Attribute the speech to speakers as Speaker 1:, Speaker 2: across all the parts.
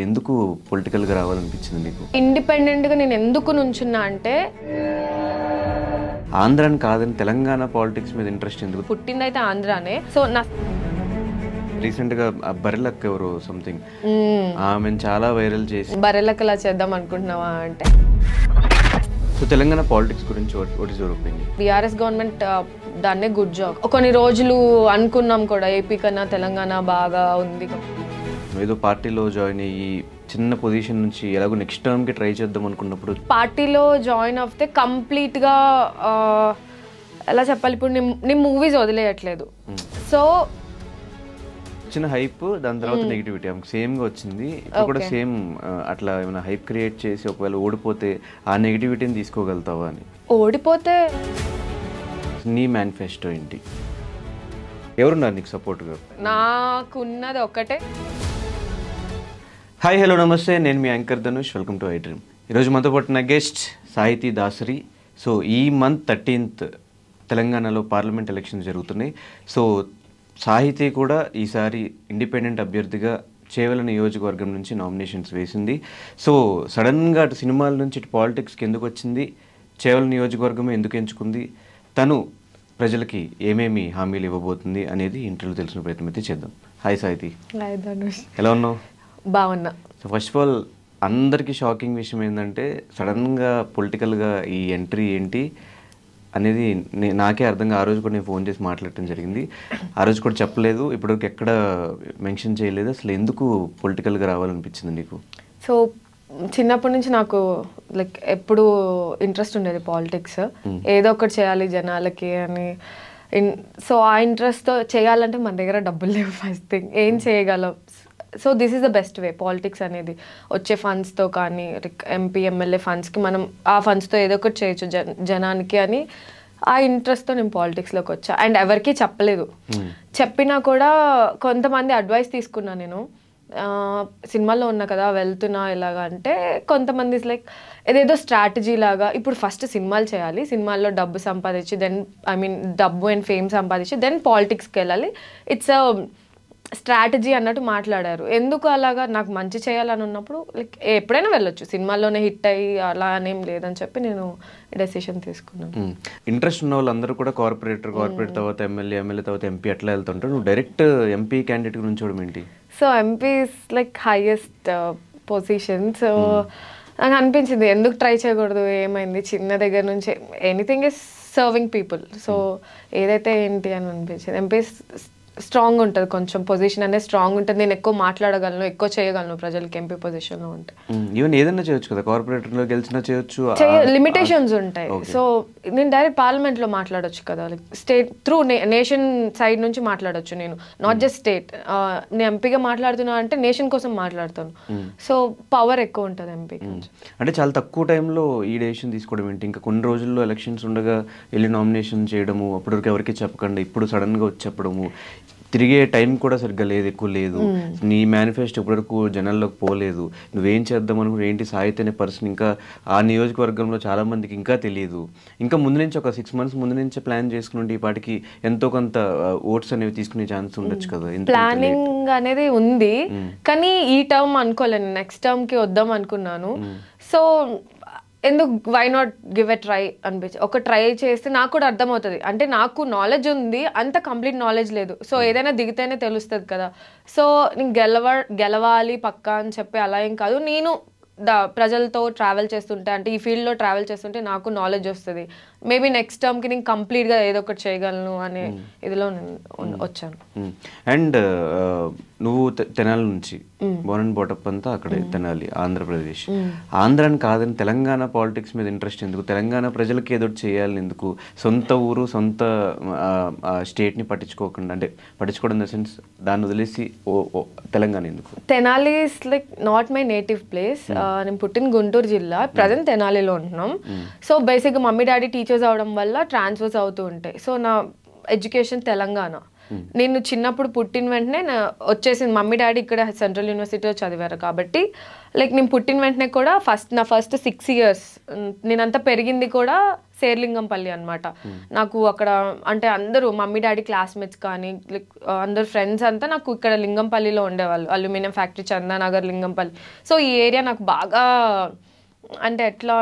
Speaker 1: ఎందుకు పొలిటికల్గా రావాలనిపించింది నీకు?
Speaker 2: ఇండిపెండెంట్గా నేను ఎందుకు నుంచున్నా అంటే
Speaker 1: ఆంధ్రాని కాదని తెలంగాణ పాలిటిక్స్ మీద ఇంట్రెస్ట్ ఎందుకు?
Speaker 2: పుట్టిందైతే ఆంధ్రానే. సో నా
Speaker 1: రీసెంట్గా బర్రెలక్క ఎవరు సంథింగ్ ఆమెను చాలా వైరల్ చేసి
Speaker 2: బర్రెలకలా చేద్దాం అనుకుంటున్నావా అంటే,
Speaker 1: సో తెలంగాణ పాలిటిక్స్ గురించి what is your opinion?
Speaker 2: BRS government దాన్నే గుడ్ జాబ్. కొన్ని రోజులు అనుకున్నాం కూడా ఏపీ కన్నా తెలంగాణ బాగా ఉంది.
Speaker 1: ఏదో పార్టీలో జాయిన్ అయ్యి చిన్న పొజిషన్ నుంచి ఎలాగో నెక్స్ట్ టర్మ్కి ట్రై చేద్దాం అనుకున్నప్పుడు
Speaker 2: పార్టీలో జాయిన్ అవుతే కంప్లీట్గా ఎలా చెప్పాలి, ఇప్పుడు నేను మూవీస్ వదిలేయట్లేదు. సో
Speaker 1: చిన్న హైప్, దాని తర్వాత నెగిటివిటీ ఆమెకు సేమ్గా వచ్చింది. ఇప్పుడు కూడా సేమ్ అట్లా ఏమైనా హైప్ క్రియేట్ చేసి ఒకవేళ ఓడిపోతే ఆ నెగిటివిటీని తీసుకోగలుగుతావా అని?
Speaker 2: ఓడిపోతే
Speaker 1: నీ మేనిఫెస్టో ఏంటి? ఎవరున్నారు నీకు సపోర్ట్గా?
Speaker 2: నాకున్నది ఒకటే.
Speaker 1: హాయ్, హలో, నమస్తే. నేను మీ anchor Dhanush. Welcome to I dream. ఈరోజు మనతో పాటు నా గెస్ట్ సాహితీ దాసరి. సో ఈ మంత్ 13th తెలంగాణలో పార్లమెంట్ ఎలక్షన్స్ జరుగుతున్నాయి. సో సాహితీ కూడా ఈసారి ఇండిపెండెంట్ అభ్యర్థిగా చేవెళ్ళ నియోజకవర్గం నుంచి నామినేషన్స్ వేసింది. సో సడన్గా అటు సినిమాల నుంచి ఇటు పాలిటిక్స్కి ఎందుకు వచ్చింది, చేవెళ్ళ నియోజకవర్గం ఎందుకు ఎంచుకుంది, తను ప్రజలకి ఏమేమి హామీలు ఇవ్వబోతుంది అనేది ఇంటర్వ్యూ తెలిసిన ప్రయత్నం అయితే చేద్దాం. హాయ్ సాహితీ, ఎలా ఉన్నావు?
Speaker 2: బాగున్నా.
Speaker 1: సో ఫస్ట్ ఆఫ్ ఆల్ అందరికీ షాకింగ్ విషయం ఏంటంటే సడన్గా పొలిటికల్గా ఈ ఎంట్రీ ఏంటి అనేది నాకే అర్థంగా. ఆ రోజు కూడా నేను ఫోన్ చేసి మాట్లాడటం జరిగింది. ఆ రోజు కూడా చెప్పలేదు, ఇప్పటివరకు ఎక్కడ మెన్షన్ చేయలేదు. అసలు ఎందుకు పొలిటికల్గా రావాలనిపించింది నీకు?
Speaker 2: సో చిన్నప్పటి నుంచి నాకు లైక్ ఎప్పుడు ఇంట్రెస్ట్ ఉండేది పాలిటిక్స్. ఏదో ఒకటి చేయాలి జనాలకి అని. సో ఆ ఇంట్రెస్ట్తో చేయాలంటే మన దగ్గర డబ్బులు లేవు. ఫస్ట్ థింగ్ ఏం చేయగలం. So this is the best way politics అనేది. వచ్చే ఫండ్స్తో కానీ ఎంపీ ఎమ్మెల్యే ఫండ్స్కి మనం ఆ ఫండ్స్తో ఏదో ఒకటి చేయొచ్చు జనానికి అని ఆ ఇంట్రెస్ట్తో నేను పాలిటిక్స్లోకి వచ్చా. అండ్ ఎవరికీ చెప్పలేదు. చెప్పినా కూడా కొంతమంది అడ్వైస్ తీసుకున్నా. నేను సినిమాల్లో ఉన్నా కదా, వెళ్తున్నా ఎలాగా అంటే కొంతమంది లైక్ ఏదేదో స్ట్రాటజీ లాగా ఇప్పుడు ఫస్ట్ సినిమాలు చేయాలి, సినిమాల్లో డబ్బు సంపాదించి దెన్ డబ్బు అండ్ ఫేమ్ సంపాదించి దెన్ పాలిటిక్స్కి వెళ్ళాలి, ఇట్స్ స్ట్రాటజీ అన్నట్టు మాట్లాడారు. ఎందుకు అలాగా? నాకు మంచి చేయాలని ఉన్నప్పుడు లైక్ ఎప్పుడైనా వెళ్ళొచ్చు, సినిమాల్లోనే హిట్ అయ్యి అలా అనేం లేదని చెప్పి నేను డెసిషన్ తీసుకున్నాను.
Speaker 1: ఇంట్రెస్ట్ ఉన్న వాళ్ళందరూ కూడా కార్పొరేట్ తర్వాత ఎమ్మెల్యే తర్వాత ఎంపీ అట్లా వెళ్తుంటారు. నువ్వు డైరెక్ట్ ఎంపీ క్యాండిడేట్ గురించి చూడడం ఏంటి?
Speaker 2: So MP is like highest position. So నాకు అనిపించింది ఎందుకు ట్రై చేయకూడదు, ఏమైంది చిన్న దగ్గర నుంచి anything is serving people. So ఏదైతే ఏంటి అని అనిపించింది. ఎంపీ స్ట్రాంగ్ ఉంటుంది, కొంచెం పొజిషన్ అనేది స్ట్రాంగ్ ఉంటుంది. నేను ఎక్కువ మాట్లాడగలను, ఎక్కువ చేయగలను ప్రజలకి ఎంపీ పొజిషన్లో ఉంటే.
Speaker 1: ఈవెన్ ఏదైనా చేయొచ్చు కదా, కార్పొరేటర్లో గెలిచినా చేయొచ్చు,
Speaker 2: లిమిటేషన్స్ ఉంటాయి. సో నేను డైరెక్ట్ పార్లమెంట్లో మాట్లాడొచ్చు కదా, like state through nation side నుంచి మాట్లాడొచ్చు. నేను నాట్ జస్ట్ స్టేట్. నేను ఎంపీగా మాట్లాడుతున్నా అంటే నేషన్ కోసం మాట్లాడతాను. సో పవర్ ఎక్కువ ఉంటుంది ఎంపీకి.
Speaker 1: అంటే చాలా తక్కువ టైంలో ఈ డెసిషన్ తీసుకోవడం ఏంటి? ఇంకా కొన్ని రోజుల్లో ఎలక్షన్స్ ఉండగా వెళ్ళి నామినేషన్ చేయడము, అప్పటివరకు ఎవరికి చెప్పకుండా ఇప్పుడు సడన్గా వచ్చి చెప్పడము, తిరిగే టైం కూడా సరిగ్గా లేదు, ఎక్కువ లేదు. నీ మేనిఫెస్టో ఇప్పటివరకు జనాల్లోకి పోలేదు. నువ్వేం చేద్దాం అనుకుంటే ఏంటి సాహిత్య అనే పర్సన్ ఇంకా ఆ నియోజకవర్గంలో చాలా మందికి ఇంకా తెలియదు. ఇంకా ముందు నుంచి ఒక 6 months ముందు నుంచే ప్లాన్ చేసుకుంటే ఈ పాటికి ఎంతో కొంత ఓట్స్ అనేవి తీసుకునే ఛాన్స్ ఉండొచ్చు కదా.
Speaker 2: ప్లానింగ్ అనేది ఉంది, కానీ ఈ టర్మ్ అనుకోలేను, నెక్స్ట్ టర్మ్కి వద్దాం అనుకున్నాను. సో ఎందుకు why not give a try అనిపించి ఒక ట్రై చేస్తే నాకు కూడా అర్థమవుతుంది. అంటే నాకు నాలెడ్జ్ ఉంది, అంత కంప్లీట్ నాలెడ్జ్ లేదు. సో ఏదైనా దిగితేనే తెలుస్తుంది కదా. సో నేను గెలవాలి పక్కా అని చెప్పి అలా ఏం కాదు. నేను ప్రజలతో ట్రావెల్ చేస్తుంటే, అంటే ఈ ఫీల్డ్లో ట్రావెల్ చేస్తుంటే నాకు నాలెడ్జ్ వస్తుంది. మేబీ నెక్స్ట్ టర్మ్కి నేను కంప్లీట్గా ఏదో ఒకటి చేయగలను అనే ఇదిలో నేను వచ్చాను.
Speaker 1: అండ్ నువ్వు తెనాలి నుంచి బోర్న్ అండ్ బోటప్ అంతా అక్కడే, తెనాలి ఆంధ్రప్రదేశ్. ఆంధ్రాని కాదని తెలంగాణ పాలిటిక్స్ మీద ఇంట్రెస్ట్ ఎందుకు? తెలంగాణ ప్రజలకి ఏదో చేయాలని ఎందుకు? సొంత ఊరు సొంత స్టేట్ని పట్టించుకోకుండా, అంటే పట్టించుకోవడం ఇన్ ద సెన్స్ దాన్ని వదిలేసి తెలంగాణ ఎందుకు?
Speaker 2: Tenali is like not my native place. నేను పుట్టిన గుంటూరు జిల్లా, ప్రజెంట్ తెనాలిలో ఉంటున్నాం. సో బేసిక్గా మమ్మీ డాడీ టీచర్స్ అవడం వల్ల ట్రాన్స్ఫర్స్ అవుతూ ఉంటాయి. సో నా ఎడ్యుకేషన్ తెలంగాణ. నేను చిన్నప్పుడు పుట్టిన వెంటనే వచ్చేసింది. మమ్మీ డాడీ ఇక్కడ సెంట్రల్ యూనివర్సిటీలో చదివారు కాబట్టి లైక్ నేను పుట్టిన వెంటనే కూడా నా ఫస్ట్ 6 years నేనంతా పెరిగింది కూడా శేర్లింగంపల్లి అనమాట. నాకు అక్కడ అంటే అందరూ మమ్మీ డాడీ క్లాస్మేట్స్ కానీ లైక్ అందరు ఫ్రెండ్స్ అంతా నాకు ఇక్కడ లింగంపల్లిలో ఉండేవాళ్ళు. Aluminium factory, Chandanagar, Lingampalli. So ఈ ఏరియా నాకు బాగా అంటే ఎట్లా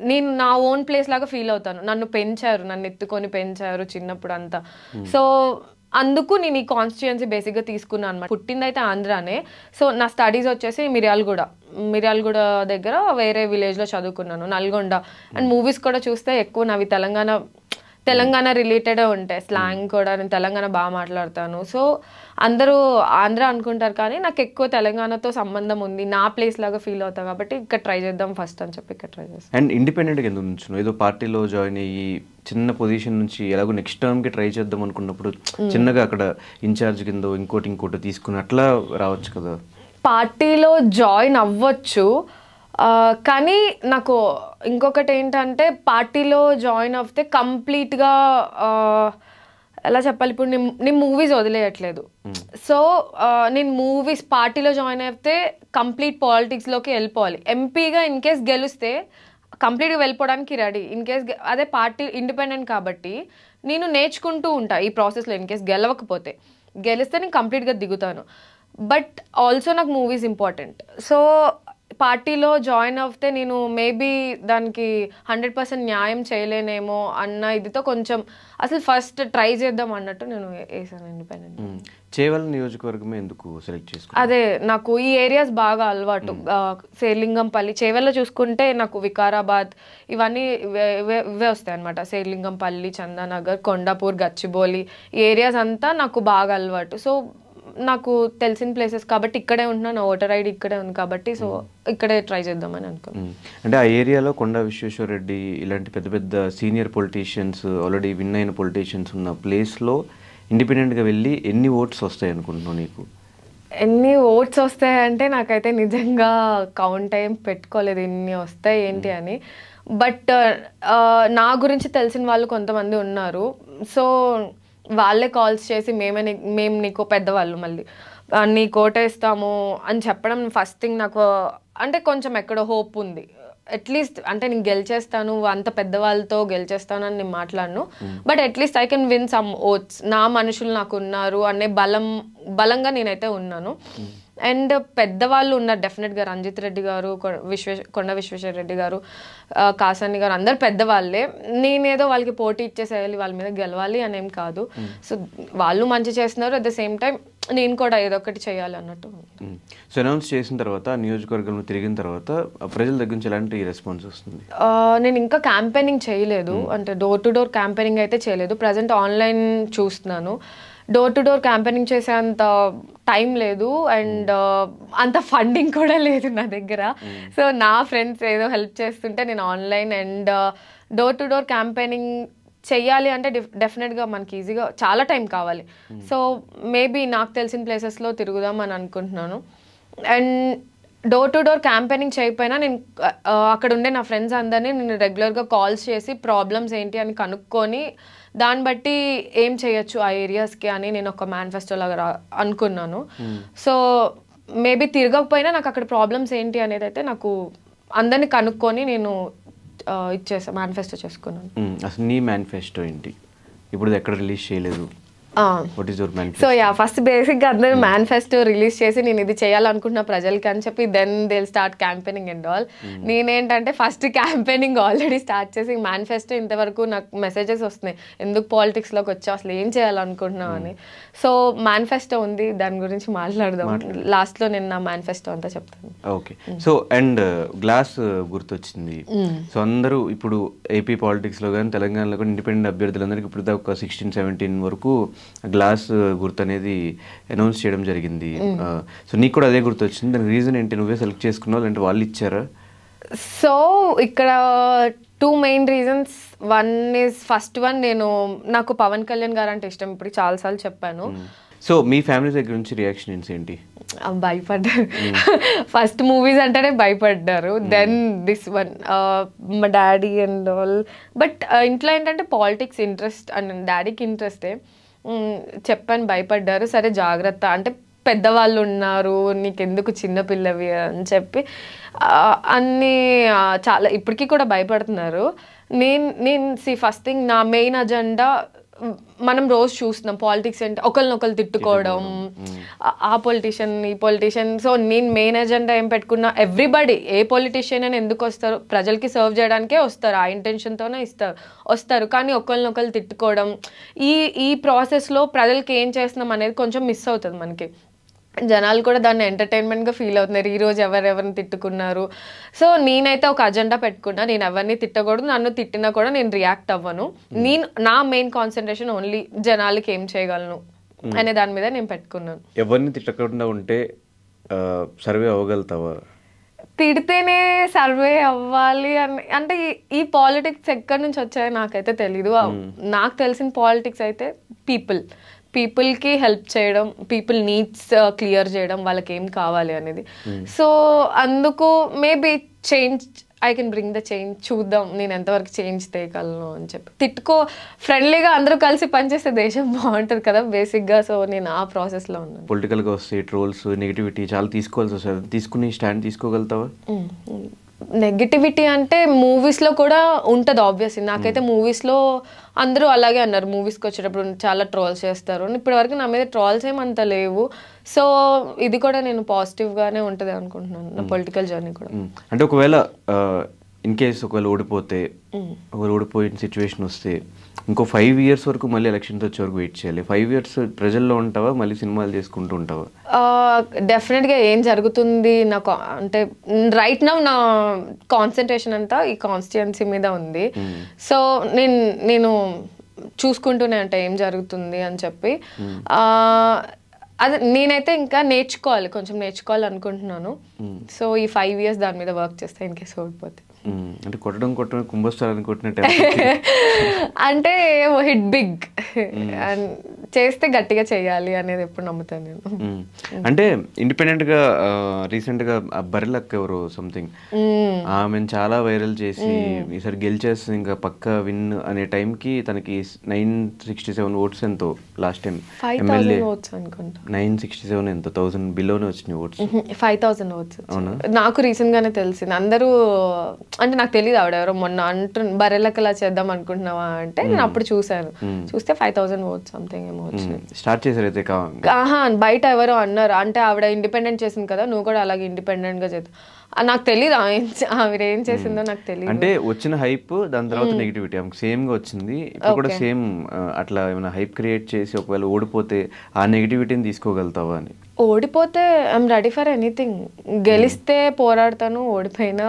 Speaker 2: నేను నా ఓన్ ప్లేస్ లాగా ఫీల్ అవుతాను. నన్ను పెంచారు, నన్ను ఎత్తుకొని పెంచారు చిన్నప్పుడు అంతా. సో అందుకు నేను ఈ కాన్స్టిట్యుయెన్సీ బేసిక్గా తీసుకున్నాను అనమాట. పుట్టిందైతే ఆంధ్రానే. సో నా స్టడీస్ వచ్చేసి మిర్యాలగూడ దగ్గర వేరే విలేజ్లో చదువుకున్నాను, నల్గొండ. అండ్ మూవీస్ కూడా చూస్తే ఎక్కువ నావి తెలంగాణ రిలేటెడ్ ఉంటాయి. స్లాంగ్ కూడా నేను తెలంగాణ బాగా మాట్లాడతాను. సో అందరూ ఆంధ్ర అనుకుంటారు కానీ నాకు ఎక్కువ తెలంగాణతో సంబంధం ఉంది, నా ప్లేస్ లాగా ఫీల్ అవుతాను కాబట్టి ఇక్కడ ట్రై చేద్దాం ఫస్ట్ అని చెప్పి ఇక్కడ ట్రై చేస్తాను.
Speaker 1: అండ్ ఇండిపెండెంట్గా ఎందుకు నుంచున్నావు? ఏదో పార్టీలో జాయిన్ అయ్యి చిన్న పొజిషన్ నుంచి ఎలాగో నెక్స్ట్ టర్మ్కి ట్రై చేద్దాం అనుకున్నప్పుడు చిన్నగా అక్కడ ఇన్ఛార్జ్ కింద ఇంకోటి తీసుకుని అట్లా రావచ్చు కదా.
Speaker 2: పార్టీలో జాయిన్ అవ్వచ్చు కానీ నాకు ఇంకొకటి ఏంటంటే పార్టీలో జాయిన్ అవుతే కంప్లీట్గా ఎలా చెప్పాలి, ఇప్పుడు నేను మూవీస్ వదిలేయట్లేదు. సో నేను మూవీస్ పార్టీలో జాయిన్ అయితే కంప్లీట్ పాలిటిక్స్లోకి వెళ్ళిపోవాలి. ఎంపీగా ఇన్ కేస్ గెలిస్తే కంప్లీట్గా వెళ్ళిపోవడానికి రెడీ. ఇన్ కేస్ అదే పార్టీ ఇండిపెండెంట్ కాబట్టి నేను నేర్చుకుంటూ ఉంటా ఈ ప్రాసెస్లో. ఇన్ కేస్ గెలిస్తే నేను కంప్లీట్గా దిగుతాను. బట్ ఆల్సో నాకు మూవీస్ ఇంపార్టెంట్. సో పార్టీలో జాయిన్ అవుతే నేను మేబీ దానికి 100% న్యాయం చేయలేనేమో అన్న ఇదితో కొంచెం అసలు ఫస్ట్ ట్రై చేద్దాం అన్నట్టు నేను వేసాను ఇండిపెండెంట్.
Speaker 1: చేవెళ్ళ నియోజకవర్గమే ఎందుకు సెలెక్ట్ చేసుకున్నాను?
Speaker 2: అదే నాకు ఈ ఏరియాస్ బాగా అలవాటు. శేర్లింగంపల్లి, చేవెళ్ళ చూసుకుంటే నాకు వికారాబాద్ ఇవన్నీ ఇవే వస్తాయి అనమాట. శేర్లింగంపల్లి, చందానగర్, కొండాపూర్, గచ్చిబౌలి ఈ ఏరియాస్ అంతా నాకు బాగా అలవాటు. సో నాకు తెలిసిన ప్లేసెస్ కాబట్టి ఇక్కడే ఉంటున్నాను, ఓటర్ ఐడి ఇక్కడే ఉంది కాబట్టి సో ఇక్కడే ట్రై చేద్దామని అనుకున్నాను.
Speaker 1: అంటే ఆ ఏరియాలో కొండా విశ్వేశ్వర రెడ్డి ఇలాంటి పెద్ద పెద్ద సీనియర్ పొలిటీషియన్స్, ఆల్రెడీ విన్ అయిన పొలిటీషియన్స్ ఉన్న ప్లేస్లో ఇండిపెండెంట్గా వెళ్ళి ఎన్ని ఓట్స్ వస్తాయి అనుకుంటున్నావు నీకు?
Speaker 2: ఎన్ని ఓట్స్ వస్తాయంటే నాకైతే నిజంగా కౌంట్ ఏం పెట్టుకోలేదు ఎన్ని వస్తాయి ఏంటి అని. బట్ నా గురించి తెలిసిన వాళ్ళు కొంతమంది ఉన్నారు. సో వాళ్ళే కాల్స్ చేసి మేము నీకు పెద్దవాళ్ళు మళ్ళీ నీకు ఓటేస్తాము అని చెప్పడం ఫస్ట్ థింగ్ నాకు అంటే కొంచెం ఎక్కడో హోప్ ఉంది. అట్లీస్ట్ అంటే నేను గెలిచేస్తాను, అంత పెద్దవాళ్ళతో గెలిచేస్తాను అని నేను మాట్లాడను. But at least I can win some votes. నా మనుషులు నాకు ఉన్నారు అనే బలంగా నేనైతే ఉన్నాను. అండ్ పెద్దవాళ్ళు ఉన్నారు డెఫినెట్గా. రంజిత్ రెడ్డి గారు, కొండ విశ్వేశ్వర రెడ్డి గారు, కాసాని గారు అందరు పెద్దవాళ్ళే. నేనేదో వాళ్ళకి పోటీ ఇచ్చేసేయాలి, వాళ్ళ మీద గెలవాలి అనేం కాదు. సో వాళ్ళు మంచి చేస్తున్నారు, అట్ ద సేమ్ టైం నేను కూడా ఏదో ఒకటి చేయాలి అన్నట్టు.
Speaker 1: సో అనౌన్స్ చేసిన తర్వాత నియోజకవర్గంలో తిరిగిన తర్వాత ప్రజల దగ్గర నుంచి ఎలాంటి రెస్పాన్స్ వస్తుంది?
Speaker 2: నేను ఇంకా క్యాంపెయినింగ్ చేయలేదు, అంటే డోర్ టు డోర్ క్యాంపెయినింగ్ అయితే చేయలేదు. ప్రజెంట్ ఆన్లైన్ చూస్తున్నాను. డోర్ టు డోర్ క్యాంపెయినింగ్ చేసే అంత టైం లేదు అండ్ అంత ఫండింగ్ కూడా లేదు నా దగ్గర. సో నా ఫ్రెండ్స్ ఏదో హెల్ప్ చేస్తుంటే నేను online and door to door campaigning చెయ్యాలి అంటే డెఫినెట్గా మనకి ఈజీగా చాలా టైం కావాలి. సో మేబీ నాకు తెలిసిన ప్లేసెస్లో తిరుగుదాం అని అనుకుంటున్నాను. And door to door campaigning చేయకపోయినా నేను అక్కడ ఉండే నా ఫ్రెండ్స్ అందరినీ నేను రెగ్యులర్గా కాల్స్ చేసి ప్రాబ్లమ్స్ ఏంటి అని కనుక్కొని దాన్ని బట్టి ఏం చేయొచ్చు ఆ ఏరియాస్కి అని నేను ఒక మేనిఫెస్టో లాగా అనుకున్నాను. సో మేబీ తిరగకపోయినా నాకు అక్కడ ప్రాబ్లమ్స్ ఏంటి అనేది అయితే నాకు అందరినీ కనుక్కొని నేను మేనిఫెస్టో చేసుకున్నాను.
Speaker 1: అసలు నీ మేనిఫెస్టో ఏంటి? ఇప్పుడు ఎక్కడ రిలీజ్ చేయలేదు.
Speaker 2: సో యా ఫస్ట్ బేసిక్గా అందరూ మేనిఫెస్టో రిలీజ్ చేసి నేను ఇది చేయాలనుకుంటున్నా ప్రజలకి అని చెప్పి then they start campaigning and all. నేనేంటంటే ఫస్ట్ క్యాంపెయినింగ్ ఆల్రెడీ స్టార్ట్ చేసి మేనిఫెస్టో ఇంతవరకు నాకు మెసేజెస్ వస్తున్నాయి, ఎందుకు పాలిటిక్స్లోకి వచ్చావు, అసలు ఏం చేయాలనుకుంటున్నావు అని. సో మేనిఫెస్టో ఉంది, దాని గురించి మాట్లాడదాం. లాస్ట్లో నేను నా మేనిఫెస్టో అంతా చెప్తాను.
Speaker 1: ఓకే. సో అండ్ గ్లాస్ గుర్తొచ్చింది. సో అందరూ ఇప్పుడు ఏపీ పాలిటిక్స్లో కానీ తెలంగాణలో కానీ ఇండిపెండెంట్ అభ్యర్థులందరికీ ఇప్పుడు దాకా 16-17 వరకు గ్లాస్ గుర్తు అనేది అనౌన్స్ చేయడం జరిగింది. సో నీకు కూడా అదే గుర్తు వచ్చింది. దానికి రీజన్ ఏంటి? నువ్వే సెలెక్ట్ చేసుకున్నావు లేదంటే వాళ్ళు ఇచ్చారా?
Speaker 2: సో ఇక్కడ 2 మెయిన్ రీజన్స్. ఫస్ట్ వన్ నాకు పవన్ కళ్యాణ్ గారు అంటే ఇష్టం, ఇప్పుడు చాలాసార్లు చెప్పాను.
Speaker 1: సో మీ ఫ్యామిలీ దగ్గర నుంచి రియాక్షన్స్ ఏంటి?
Speaker 2: భయపడ్డారు. ఫస్ట్ మూవీస్ అంటేనే భయపడ్డారు. దెన్ దిస్ వన్ మా డాడీ అండ్ ఆల్. బట్ ఇంట్లో ఏంటంటే పాలిటిక్స్ ఇంట్రెస్ట్ అండ్ డాడీకి ఇంట్రెస్టే. చెప్పాను, భయపడ్డారు. సరే జాగ్రత్త అంటే పెద్దవాళ్ళు ఉన్నారు, నీకెందుకు చిన్నపిల్లవి అని చెప్పి అన్నీ చాలా ఇప్పటికీ కూడా భయపడుతున్నారు. నేను ఫస్ట్ థింగ్ నా మెయిన్ అజెండా, మనం రోజు చూస్తున్నాం పాలిటిక్స్ అంటే ఒకరినొకరు తిట్టుకోవడం, ఆ పొలిటీషియన్ ఈ పొలిటీషియన్. సో నేను మెయిన్ ఎజెండా ఏం పెట్టుకున్నా, ఎవ్రీబడి ఏ పొలిటీషియన్ అని ఎందుకు వస్తారు, ప్రజలకి సర్వ్ చేయడానికే వస్తారు, ఆ ఇంటెన్షన్తోనే వస్తారు. కానీ ఒకరినొకరు తిట్టుకోవడం, ఈ ప్రాసెస్లో ప్రజలకి ఏం చేస్తున్నాం అనేది కొంచెం మిస్ అవుతుంది మనకి. జనాలు కూడా దాన్ని ఎంటర్టైన్మెంట్గా ఫీల్ అవుతున్నారు, ఈరోజు ఎవరెవరిని తిట్టుకున్నారు. సో నేనైతే ఒక అజెండా పెట్టుకున్నా, నేను ఎవరిని తిట్టకూడదు, నన్ను తిట్టినా కూడా నేను రియాక్ట్ అవ్వను. నా మెయిన్ కాన్సన్ట్రేషన్ ఓన్లీ జనాలకి ఏం చేయగలను అనే దాని మీద నేను పెట్టుకున్నాను.
Speaker 1: ఎవరిని తిట్టకుండా ఉంటే సర్వే అవ్వగలుగుతావా?
Speaker 2: తిడితేనే సర్వే అవ్వాలి అంటే ఈ పాలిటిక్స్ ఎక్కడి నుంచి వచ్చాయో నాకైతే తెలీదు. నాకు తెలిసిన పాలిటిక్స్ అయితే పీపుల్కి హెల్ప్ చేయడం, పీపుల్ నీడ్స్ క్లియర్ చేయడం, వాళ్ళకి ఏం కావాలి అనేది. సో అందుకు maybe change, I can bring the change. చూద్దాం నేను ఎంతవరకు చేంజ్ తేయగలను అని చెప్పి. ఫ్రెండ్లీగా అందరూ కలిసి పనిచేస్తే దేశం బాగుంటుంది కదా బేసిక్గా. సో నేను ఆ ప్రాసెస్లో ఉన్నాను.
Speaker 1: పొలిటికల్గా వస్తే ట్రోల్స్, నెగిటివిటీ చాలా తీసుకోవాల్సి వస్తుంది. తీసుకుని స్టాండ్ తీసుకోగలుగుతావా?
Speaker 2: నెగిటివిటీ అంటే మూవీస్లో కూడా ఉంటుంది ఆబ్వియస్లీ. నాకైతే మూవీస్లో అందరూ అలాగే అన్నారు, మూవీస్కి వచ్చేటప్పుడు చాలా ట్రోల్స్ చేస్తారు. ఇప్పటి వరకు నా మీద ట్రోల్స్ ఏమంత లేవు. సో ఇది కూడా నేను పాజిటివ్గానే ఉంటుంది అనుకుంటున్నాను, నా పొలిటికల్ జర్నీ కూడా.
Speaker 1: అంటే ఒకవేళ ఇన్ కేస్ ఒకవేళ ఓడిపోయిన సిచ్యువేషన్ వస్తే ఇంకో 5 years వరకు మళ్ళీ ఎలక్షన్స్ వచ్చే వరకు వెయిట్ చేయాలి. 5 years ప్రజల్లో ఉంటావా, మళ్ళీ సినిమాలు చేసుకుంటూ ఉంటావా?
Speaker 2: డెఫినెట్గా ఏం జరుగుతుంది నాకు అంటే రైట్ నౌ నా కాన్సన్ట్రేషన్ అంతా ఈ కాన్స్టిట్యుయెన్సీ మీద ఉంది. సో నేను చూసుకుంటూనే అంటే ఏం జరుగుతుంది అని చెప్పి అది నేనైతే ఇంకా కొంచెం నేర్చుకోవాలి అనుకుంటున్నాను. సో ఈ 5 years దాని మీద వర్క్ చేస్తే ఇన్ కేసు ఓడిపోతే.
Speaker 1: అంటే కొట్టడం కుంభస్థలాన్ని కొట్టినట్టు
Speaker 2: అంటే హిట్ బిగ్ చేస్తే గట్టిగా చేయాలి అనేది ఎప్పుడు నమ్ముతాను నేను.
Speaker 1: అంటే ఇండిపెండెంట్ గా రీసెంట్ గా బర్రెలక్క ఎవరు సంథింగ్ ఆమెను చాలా వైరల్ చేసి ఈసారి గెలిచేస్తుంది ఇంకా పక్క విన్ అనే టైంకి తనకి 967 votes ఎంతో లాస్ట్ టైం ఎమ్మెల్యే 967 ఎంతో 1000 బిలోనే వచ్చినాయి ఓట్స్.
Speaker 2: 5000 votes. నాకు రీసెంట్ గానే తెలిసింది. అందరూ అంటే నాకు తెలియదు ఆవిడ ఎవరో మొన్న బర్రెలకలా చేద్దాం అనుకుంటున్నావా అంటే నేను అప్పుడు చూస్తే 5000 votes సంథింగ్ ఏమో వచ్చినాయి.
Speaker 1: స్టార్ట్ చేశారు అయితే
Speaker 2: బయట ఎవరో అన్నారు, అంటే ఆవిడ ఇండిపెండెంట్ చేసింది కదా, నువ్వు కూడా అలాగే ఇండిపెండెంట్ గా చేద్దాం. నాకు తెలియదు ఆవిడ ఏం చేసిందో నాకు తెలియదు.
Speaker 1: అంటే వచ్చిన హైప్ దాని తర్వాత నెగిటివిటీ ఆమెకు సేమ్ గా వచ్చింది. ఇప్పుడు కూడా సేమ్ అట్లా ఏమైనా హైప్ క్రియేట్ చేసి ఒకవేళ ఓడిపోతే ఆ నెగిటివిటీని తీసుకోగలుగుతావా అని?
Speaker 2: ఓడిపోతే ఐఎమ్ రెడీ ఫర్ ఎనీథింగ్. గెలిస్తే పోరాడతాను, ఓడిపోయినా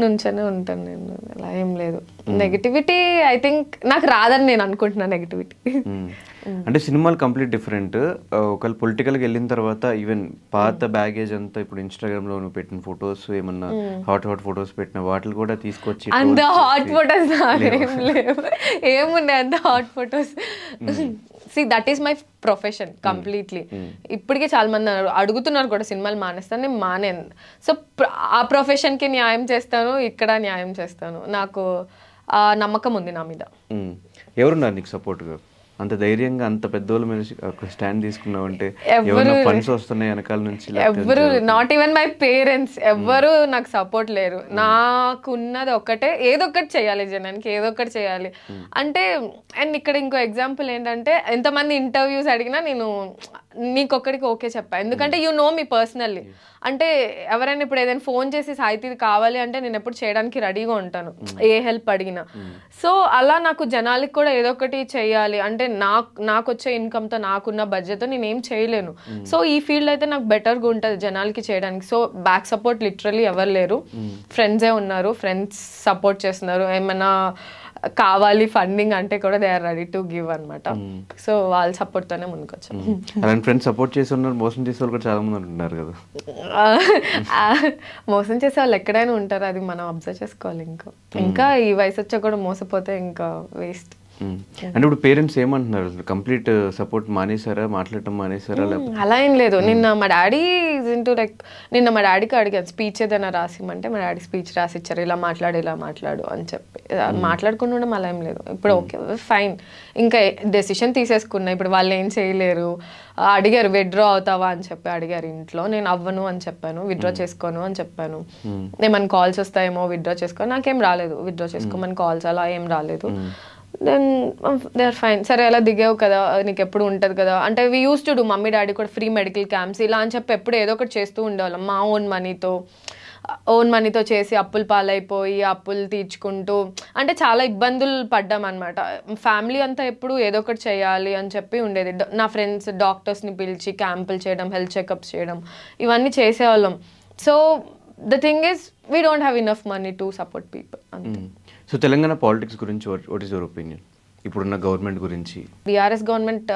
Speaker 2: నుంచనే ఉంటాను నేను, అలా ఏం లేదు. నెగిటివిటీ ఐ థింక్ నాకు రాదని నేను అనుకుంటున్నా నెగిటివిటీ.
Speaker 1: అంటే సినిమాలు కంప్లీట్ డిఫరెంట్. ఒకవేళ పొలిటికల్గా వెళ్ళిన తర్వాత ఈవెన్ పాత బ్యాగేజ్ అంతా ఇప్పుడు ఇన్స్టాగ్రామ్ లో నువ్వు పెట్టిన ఫొటోస్ ఏమన్నా హాట్ ఫొటోస్ పెట్టిన వాటిని కూడా తీసుకొచ్చి
Speaker 2: అంత హాట్ ఫొటోస్ ఏమున్నాయి అంత hot photos. See, that is my profession completely. ఇప్పటికే చాలా మంది అడుగుతున్నారు కూడా సినిమాలు మానేస్తాను, నేను మానేను. సో ఆ ప్రొఫెషన్కి న్యాయం చేస్తాను, ఇక్కడ న్యాయం చేస్తాను. నాకు నమ్మకం ఉంది నా మీద.
Speaker 1: ఎవరున్నారు నీకు సపోర్ట్గా? అంత ధైర్యంగా అంత పెద్దోళ్ళ మీద స్టాండ్ తీసుకున్నావు అంటే ఫండ్స్ వస్తున్నాయి వెనకాల నుంచి?
Speaker 2: ఎవరు, నాట్ ఈవెన్ మై పేరెంట్స్, ఎవరు నాకు సపోర్ట్ లేరు. నాకున్నది ఒకటే, ఏదో ఒకటి చేయాలి జనానికి, ఏదో ఒకటి చేయాలి అంటే. అండ్ ఇక్కడ ఇంకో ఎగ్జాంపుల్ ఏంటంటే, ఎంతమంది ఇంటర్వ్యూస్ అడిగినా నేను నీకొక్కడికి ఓకే చెప్పా, ఎందుకంటే యూ నో మీ పర్సనల్లీ. అంటే ఎవరైనా ఇప్పుడు ఏదైనా ఫోన్ చేసి సాహితీ కావాలి అంటే నేను ఎప్పుడు చేయడానికి రెడీగా ఉంటాను, ఏ హెల్ప్ అడిగినా. సో అలా నాకు జనాలకి కూడా ఏదో ఒకటి చేయాలి అంటే, నాకు వచ్చే ఇన్కమ్తో నాకున్న బడ్జెట్తో నేను ఏం చేయలేను. సో ఈ ఫీల్డ్ అయితే నాకు బెటర్గా ఉంటుంది జనాలకి చేయడానికి. సో బ్యాక్ సపోర్ట్ లిటరలీ ఎవరు లేరు, ఫ్రెండ్సే ఉన్నారు. ఫ్రెండ్స్ సపోర్ట్ చేస్తున్నారు. ఏమైనా కావాలి ఫండింగ్ అంటే కూడా they are ready to give అనమాట. సో వాళ్ళ సపోర్ట్ తోనే ముందుకు వచ్చాను.
Speaker 1: అలాంటి ఫ్రెండ్స్ సపోర్ట్ చేసి ఉన్నారు, మోసం చేసే వాళ్ళు కూడా చాలా మంది ఉంటున్నారు కదా.
Speaker 2: మోసం చేసే వాళ్ళు ఎక్కడైనా ఉంటారు, అది మనం అబ్జర్వ్ చేసుకోవాలి. ఇంకా ఈ వయసు వచ్చా కూడా మోసపోతే ఇంకా వేస్ట్.
Speaker 1: అంటే ఇప్పుడు పేరెంట్స్ ఏమంటున్నారు? కంప్లీట్ సపోర్ట్ మానేసారా, మాట్లాడటం మానేసారా?
Speaker 2: అలా ఏం లేదు. నిన్న మా డాడీ ట్రైంగ్ టు లైక్ నిన్న మా డాడీకి అడిగాను స్పీచ్ ఏదైనా రాసిమంటే మా డాడీ స్పీచ్ రాసిచ్చారు, ఇలా మాట్లాడు అని చెప్పి. మాట్లాడుకుని ఉండడం అలా ఏం లేదు. ఇప్పుడు ఓకే ఫైన్, ఇంకా డెసిషన్ తీసేసుకున్నా, ఇప్పుడు వాళ్ళు ఏం చేయలేరు. అడిగారు విత్డ్రా అవుతావా అని చెప్పి అడిగారు ఇంట్లో, నేను అవ్వను అని చెప్పాను, విత్డ్రా చేసుకోను అని చెప్పాను. ఏమైనా కాల్స్ వస్తాయేమో విత్డ్రా చేసుకో, నాకేం రాలేదు విత్డ్రా చేసుకోమని కాల్స్ అలా ఏం రాలేదు. Then they are fine. సరే అలా దిగావు కదా, నీకు ఎప్పుడు ఉంటుంది కదా అంటే we use to do, mummy daddy కూడా ఫ్రీ మెడికల్ క్యాంప్స్ ఇలా అని చెప్పి ఎప్పుడు ఏదో ఒకటి చేస్తూ ఉండేవాళ్ళం. మా ఓన్ మనీతో చేసి అప్పులు పాలైపోయి అప్పులు తీర్చుకుంటూ అంటే చాలా ఇబ్బందులు పడ్డాం అనమాట. ఫ్యామిలీ అంతా ఎప్పుడు ఏదో ఒకటి చేయాలి అని చెప్పి ఉండేది. నా ఫ్రెండ్స్ డాక్టర్స్ని పిలిచి క్యాంపులు చేయడం, హెల్త్ చెకప్స్ చేయడం ఇవన్నీ చేసేవాళ్ళం. So the thing is we don't have enough money to support people అంతే.
Speaker 1: సో తెలంగాణ పాలిటిక్స్ గురించి వాట్ ఈస్ యువర్ ఒపీనియన్, ఇప్పుడున్న గవర్నమెంట్ గురించి?
Speaker 2: BRS government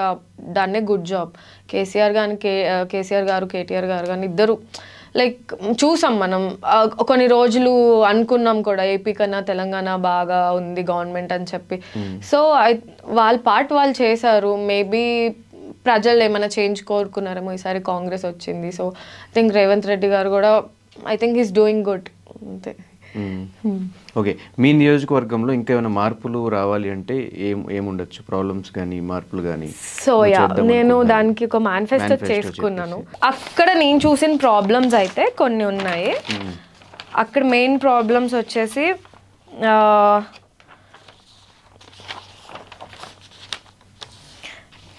Speaker 2: done a good job. KCR గారు కేటీఆర్ గారు కానీ ఇద్దరు లైక్ చూసాం మనం కొన్ని రోజులు అనుకున్నాం కూడా ఏపీ కన్నా తెలంగాణ బాగా ఉంది గవర్నమెంట్ అని చెప్పి. సో వాళ్ళ పార్ట్ వాళ్ళు చేశారు. మేబీ ప్రజలు ఏమైనా చేంజ్ కోరుకున్నారేమో, ఈసారి కాంగ్రెస్ వచ్చింది. So I think Revanth Reddy గారు కూడా I think is doing good అంతే.
Speaker 1: ఓకే, మీ నియోజకవర్గంలో ఇంకా ఏమైనా మార్పులు రావాలి అంటే ఏముండొచ్చు, ప్రాబ్లమ్స్ కానీ మార్పులు కానీ?
Speaker 2: సో నేను దానికి ఒక మేనిఫెస్టో చేసుకున్నాను. అక్కడ నేను చూసిన ప్రాబ్లమ్స్ అయితే కొన్ని ఉన్నాయి. అక్కడ మెయిన్ ప్రాబ్లమ్స్ వచ్చేసి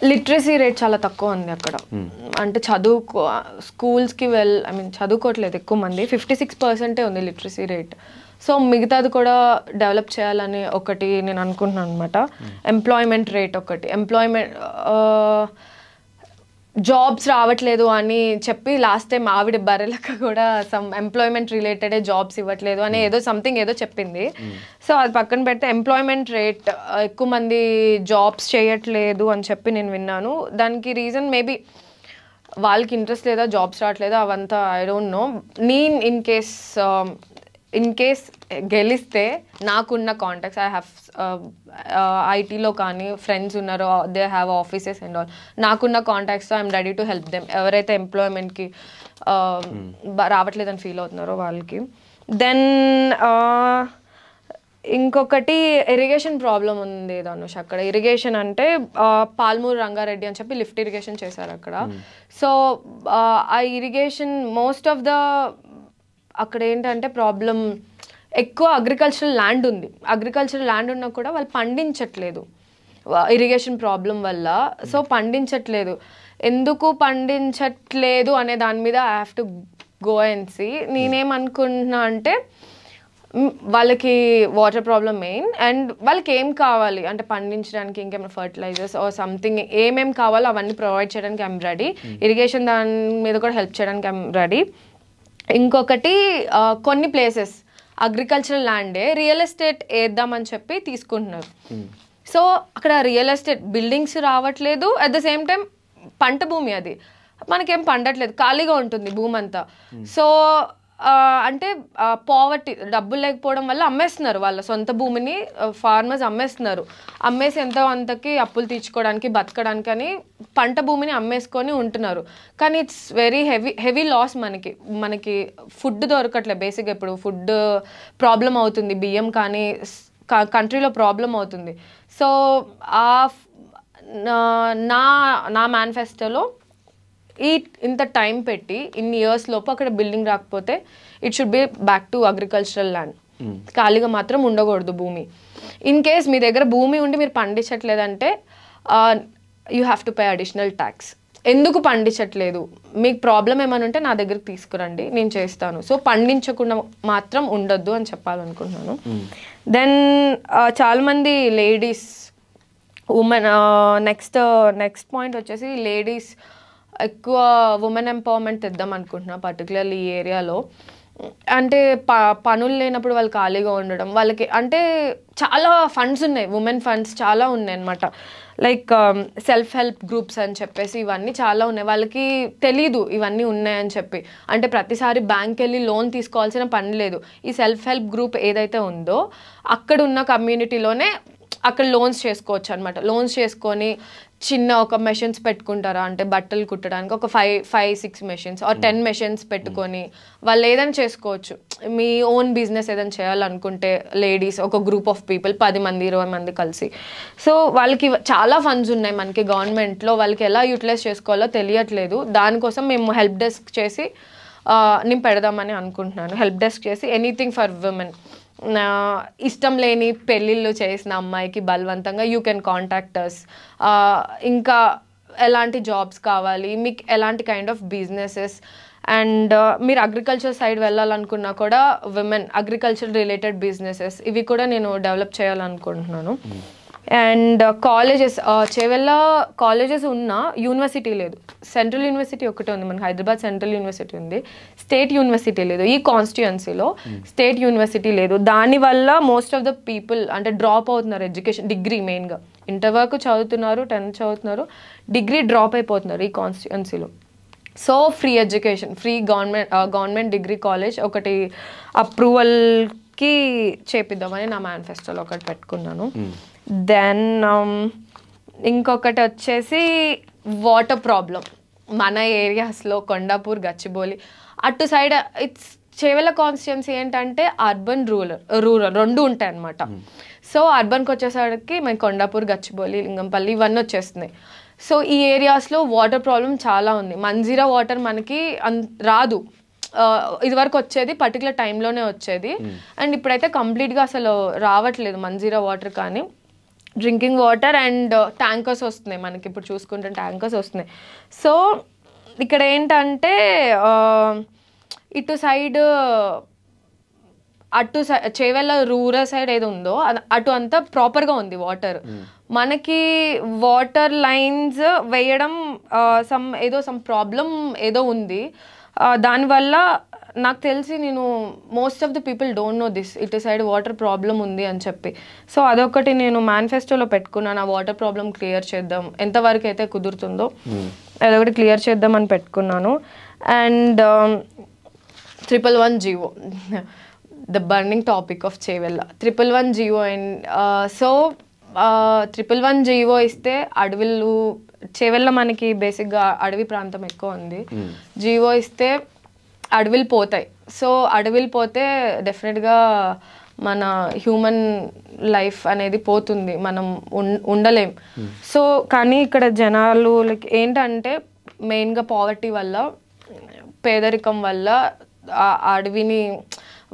Speaker 2: లిటరసీ రేట్ చాలా తక్కువ ఉంది అక్కడ. అంటే స్కూల్స్కి చదువుకోవట్లేదు ఎక్కువ మంది, 56% ఉంది లిటరసీ రేట్. సో మిగతాది కూడా డెవలప్ చేయాలని ఒకటి నేను అనుకుంటున్నాను అనమాట. ఎంప్లాయ్మెంట్ రేట్ ఒకటి, జాబ్స్ రావట్లేదు అని చెప్పి లాస్ట్ టైం ఆవిడ బర్రెలక్క కూడా సమ్ ఎంప్లాయ్మెంట్ రిలేటెడే జాబ్స్ ఇవ్వట్లేదు అని ఏదో చెప్పింది. సో అది పక్కన పెడితే ఎంప్లాయ్మెంట్ రేట్ ఎక్కువ మంది జాబ్స్ చేయట్లేదు అని చెప్పి నేను విన్నాను. దానికి రీజన్ మేబీ వాళ్ళకి ఇంట్రెస్ట్ లేదా, జాబ్స్ రావట్లేదా, అవంతా ఐ డోంట్ నో. నేను ఇన్ కేస్ గెలిస్తే నాకున్న కాంటాక్ట్స్ ఐ హ్యావ్ ఐటీలో కానీ ఫ్రెండ్స్ ఉన్నారు, they have offices and all. నాకున్న కాంటాక్ట్స్తో I'm ready to help them, ఎవరైతే ఎంప్లాయ్మెంట్కి రావట్లేదని ఫీల్ అవుతున్నారో వాళ్ళకి. దెన్ ఇంకొకటి ఇరిగేషన్ ప్రాబ్లం ఉంది ధనుష్ అక్కడ. ఇరిగేషన్ అంటే పాల్మూరు రంగారెడ్డి అని చెప్పి లిఫ్ట్ ఇరిగేషన్ చేశారు అక్కడ. సో ఆ ఇరిగేషన్ మోస్ట్ ఆఫ్ ద అక్కడ ఏంటంటే ప్రాబ్లం ఎక్కువ అగ్రికల్చరల్ ల్యాండ్ ఉంది. అగ్రికల్చరల్ ల్యాండ్ ఉన్నా కూడా వాళ్ళు పండించట్లేదు ఇరిగేషన్ ప్రాబ్లం వల్ల. సో పండించట్లేదు, ఎందుకు పండించట్లేదు అనే దాని మీద I have to go and see. నేనేమనుకుంటున్నా అంటే వాళ్ళకి వాటర్ ప్రాబ్లం మెయిన్, అండ్ వాళ్ళకి ఏం కావాలి అంటే పండించడానికి ఇంకేమైనా ఫర్టిలైజర్స్ ఆర్ సంథింగ్ ఏమేమి కావాలో అవన్నీ ప్రొవైడ్ చేయడానికి ఐఎమ్ రెడీ. ఇరిగేషన్ దాని మీద కూడా హెల్ప్ చేయడానికి ఐఎమ్ రెడీ. ఇంకొకటి కొన్ని ప్లేసెస్ అగ్రికల్చరల్ ల్యాండే రియల్ ఎస్టేట్ వేద్దామని చెప్పి తీసుకుంటున్నారు. సో అక్కడ రియల్ ఎస్టేట్ బిల్డింగ్స్ రావట్లేదు, అట్ ద సేమ్ టైం పంట భూమి అది మనకేం పండట్లేదు, ఖాళీగా ఉంటుంది భూమి అంతా. సో అంటే పావర్టీ, డబ్బులు లేకపోవడం వల్ల అమ్మేస్తున్నారు వాళ్ళ సొంత భూమిని, ఫార్మర్స్ అమ్మేస్తున్నారు. అమ్మేసి ఎంతో అంతకి అప్పులు తీర్చుకోవడానికి బతకడానికి అని పంట భూమిని అమ్మేసుకొని ఉంటున్నారు. కానీ ఇట్స్ వెరీ హెవీ లాస్. మనకి ఫుడ్ దొరకట్లేదు. బేసిక్గా ఇప్పుడు ఫుడ్ ప్రాబ్లం అవుతుంది, బియ్యం కానీ కంట్రీలో ప్రాబ్లం అవుతుంది. సో నా మేనిఫెస్టోలో ఇంత టైం పెట్టి ఇన్ని ఇయర్స్ లోపు అక్కడ బిల్డింగ్ రాకపోతే it should be back to agricultural land. ఖాళీగా మాత్రం ఉండకూడదు భూమి. ఇన్ కేస్ మీ దగ్గర భూమి ఉండి మీరు పండించట్లేదంటే you have to pay additional tax. ఎందుకు పండించట్లేదు, మీకు ప్రాబ్లం ఏమైనా ఉంటే నా దగ్గరికి తీసుకురండి, నేను చేస్తాను. సో పండించకుండా మాత్రం ఉండొద్దు అని చెప్పాలనుకుంటున్నాను. దెన్ చాలామంది లేడీస్, ఉమెన్, నెక్స్ట్ పాయింట్ వచ్చేసి లేడీస్ ఎక్కువ ఉమెన్ ఎంపవర్మెంట్ తెద్దాం అనుకుంటున్నా, పర్టికులర్లీ ఈ ఏరియాలో. అంటే పనులు లేనప్పుడు వాళ్ళు ఖాళీగా ఉండడం, వాళ్ళకి అంటే చాలా ఫండ్స్ ఉన్నాయి, ఉమెన్ ఫండ్స్ చాలా ఉన్నాయి అనమాట. లైక్ సెల్ఫ్ హెల్ప్ గ్రూప్స్ అని చెప్పేసి ఇవన్నీ చాలా ఉన్నాయి. వాళ్ళకి తెలీదు ఇవన్నీ ఉన్నాయని చెప్పి. అంటే ప్రతిసారి బ్యాంక్ వెళ్ళి లోన్ తీసుకోవాల్సిన పని లేదు. ఈ సెల్ఫ్ హెల్ప్ గ్రూప్ ఏదైతే ఉందో అక్కడ ఉన్న కమ్యూనిటీలోనే అక్కడ లోన్స్ చేసుకోవచ్చు అనమాట. లోన్స్ చేసుకొని చిన్న ఒక మెషిన్స్ పెట్టుకుంటారా అంటే బట్టలు కుట్టడానికి ఒక 5-6 మెషిన్స్ ఆర్ 10 మెషిన్స్ పెట్టుకొని వాళ్ళు ఏదైనా చేసుకోవచ్చు. మీ ఓన్ బిజినెస్ ఏదైనా చేయాలనుకుంటే లేడీస్ ఒక గ్రూప్ ఆఫ్ పీపుల్ 10 మంది 20 మంది కలిసి, సో వాళ్ళకి చాలా ఫండ్స్ ఉన్నాయి మనకి గవర్నమెంట్లో, వాళ్ళకి ఎలా యూటిలైజ్ చేసుకోవాలో తెలియట్లేదు. దానికోసం మేము హెల్ప్ డెస్క్ చేసి నేను పెడదామని అనుకుంటున్నాను. హెల్ప్ డెస్క్ చేసి ఎనీథింగ్ ఫర్ విమెన్, ఇష్టం లేని పెళ్ళిళ్ళు చేసిన అమ్మాయికి బలవంతంగా యూ కెన్ కాంటాక్ట్ అస్, ఇంకా ఎలాంటి జాబ్స్ కావాలి మీకు, ఎలాంటి కైండ్ ఆఫ్ బిజినెసెస్, అండ్ మీరు అగ్రికల్చర్ సైడ్ వెళ్ళాలనుకున్నా కూడా విమెన్ అగ్రికల్చర్ రిలేటెడ్ బిజినెసెస్ ఇవి కూడా నేను డెవలప్ చేయాలనుకుంటున్నాను. అండ్ కాలేజెస్, చేవెళ్ళ కాలేజెస్ ఉన్నా యూనివర్సిటీ లేదు. సెంట్రల్ యూనివర్సిటీ ఒకటే ఉంది మనకి, హైదరాబాద్ సెంట్రల్ యూనివర్సిటీ ఉంది, స్టేట్ యూనివర్సిటీ లేదు. ఈ కాన్స్టిట్యుయెన్సీలో స్టేట్ యూనివర్సిటీ లేదు. దానివల్ల మోస్ట్ ఆఫ్ ద పీపుల్ అంటే డ్రాప్ అవుతున్నారు ఎడ్యుకేషన్, డిగ్రీ మెయిన్గా ఇంటర్ వరకు చదువుతున్నారు, 10th చదువుతున్నారు, డిగ్రీ డ్రాప్ అయిపోతున్నారు ఈ కాన్స్టిట్యుయెన్సీలో. So free education, free government degree college ఒకటి అప్రూవల్కి చేపిద్దామని నా మేనిఫెస్టోలో ఒకటి పెట్టుకున్నాను. దెన్ ఇంకొకటి వచ్చేసి వాటర్ ప్రాబ్లం మన ఏరియాస్లో కొండాపూర్, గచ్చిబౌలి అటు సైడ్. ఇట్స్ చేవెళ్ళ కాన్స్టిట్యుయెన్సీ ఏంటంటే అర్బన్ రూరల్ రెండు ఉంటాయి అన్నమాట. సో అర్బన్కి వచ్చేసరికి మనకి కొండాపూర్, గచ్చిబౌలి, లింగంపల్లి ఇవన్నీ వచ్చేస్తున్నాయి. సో ఈ ఏరియాస్లో వాటర్ ప్రాబ్లం చాలా ఉంది. మంజీరా వాటర్ మనకి రాదు, ఇదివరకు వచ్చేది పర్టికులర్ టైంలోనే వచ్చేది, అండ్ ఇప్పుడైతే కంప్లీట్గా అసలు రావట్లేదు మంజీరా వాటర్. కానీ డ్రింకింగ్ వాటర్ అండ్ ట్యాంకర్స్ వస్తున్నాయి మనకి, ఇప్పుడు చూసుకుంటే ట్యాంకర్స్ వస్తున్నాయి. సో ఇక్కడ ఏంటంటే ఇటు సైడ్ చేవెళ్ళ రూరల్ సైడ్ ఏదో ఉందో అటు అంతా ప్రాపర్గా ఉంది వాటర్. మనకి వాటర్ లైన్స్ వేయడం సమ్ ప్రాబ్లం ఏదో ఉంది. దానివల్ల నాకు తెలిసి నేను most of the people don't know this, ఇటు సైడ్ వాటర్ ప్రాబ్లం ఉంది అని చెప్పి. సో అదొకటి నేను మేనిఫెస్టోలో పెట్టుకున్నాను, ఆ వాటర్ ప్రాబ్లం క్లియర్ చేద్దాం, ఎంతవరకు అయితే కుదురుతుందో అదొకటి క్లియర్ చేద్దామని పెట్టుకున్నాను. And 111 GO, the burning topic of Chevella 111 GO. And so 111 GO ఇస్తే అడవులు, చేవెళ్ళ మనకి బేసిక్గా అడవి ప్రాంతం ఎక్కువ ఉంది, జీవో ఇస్తే అడవులు పోతాయి. సో అడవులు పోతే డెఫినెట్గా మన హ్యూమన్ లైఫ్ అనేది పోతుంది, మనం ఉండలేం. సో కానీ ఇక్కడ జనాలు లైక్ ఏంటంటే మెయిన్గా పావర్టీ వల్ల, పేదరికం వల్ల ఆ అడవిని,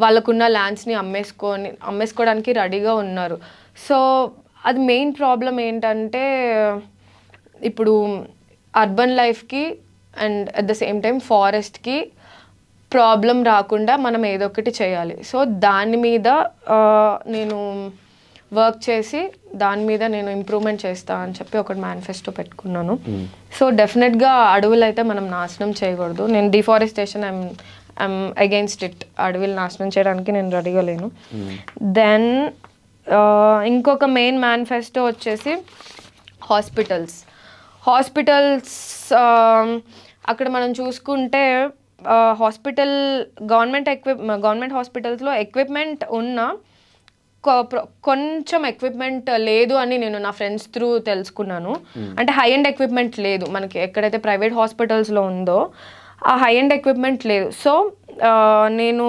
Speaker 2: వాళ్ళకున్న ల్యాండ్స్ని అమ్మేసుకోవడానికి రెడీగా ఉన్నారు. సో అది మెయిన్ ప్రాబ్లం ఏంటంటే ఇప్పుడు అర్బన్ లైఫ్కి and at the same time ఫారెస్ట్కి ప్రాబ్లం రాకుండా మనం ఏదో ఒకటి చేయాలి. సో దాని మీద నేను వర్క్ చేసి దాని మీద నేను ఇంప్రూవ్మెంట్ చేస్తా అని చెప్పి ఒకటి మేనిఫెస్టో పెట్టుకున్నాను. సో డెఫినెట్గా అడవులు అయితే మనం నాశనం చేయకూడదు. నేను డిఫారెస్టేషన్ ఐఎమ్ అగెయిన్స్ట్ ఇట్, అడవులు నాశనం చేయడానికి నేను రెడీగా లేను. దెన్ ఇంకొక మెయిన్ మేనిఫెస్టో వచ్చేసి హాస్పిటల్స్. అక్కడ మనం చూసుకుంటే గవర్నమెంట్ హాస్పిటల్స్లో ఎక్విప్మెంట్ ఉన్నా కొంచెం ఎక్విప్మెంట్ లేదు అని నేను నా ఫ్రెండ్స్ త్రూ తెలుసుకున్నాను. అంటే హై ఎండ్ ఎక్విప్మెంట్ లేదు మనకి, ఎక్కడైతే ప్రైవేట్ హాస్పిటల్స్లో ఉందో ఆ హై ఎండ్ ఎక్విప్మెంట్ లేదు. సో నేను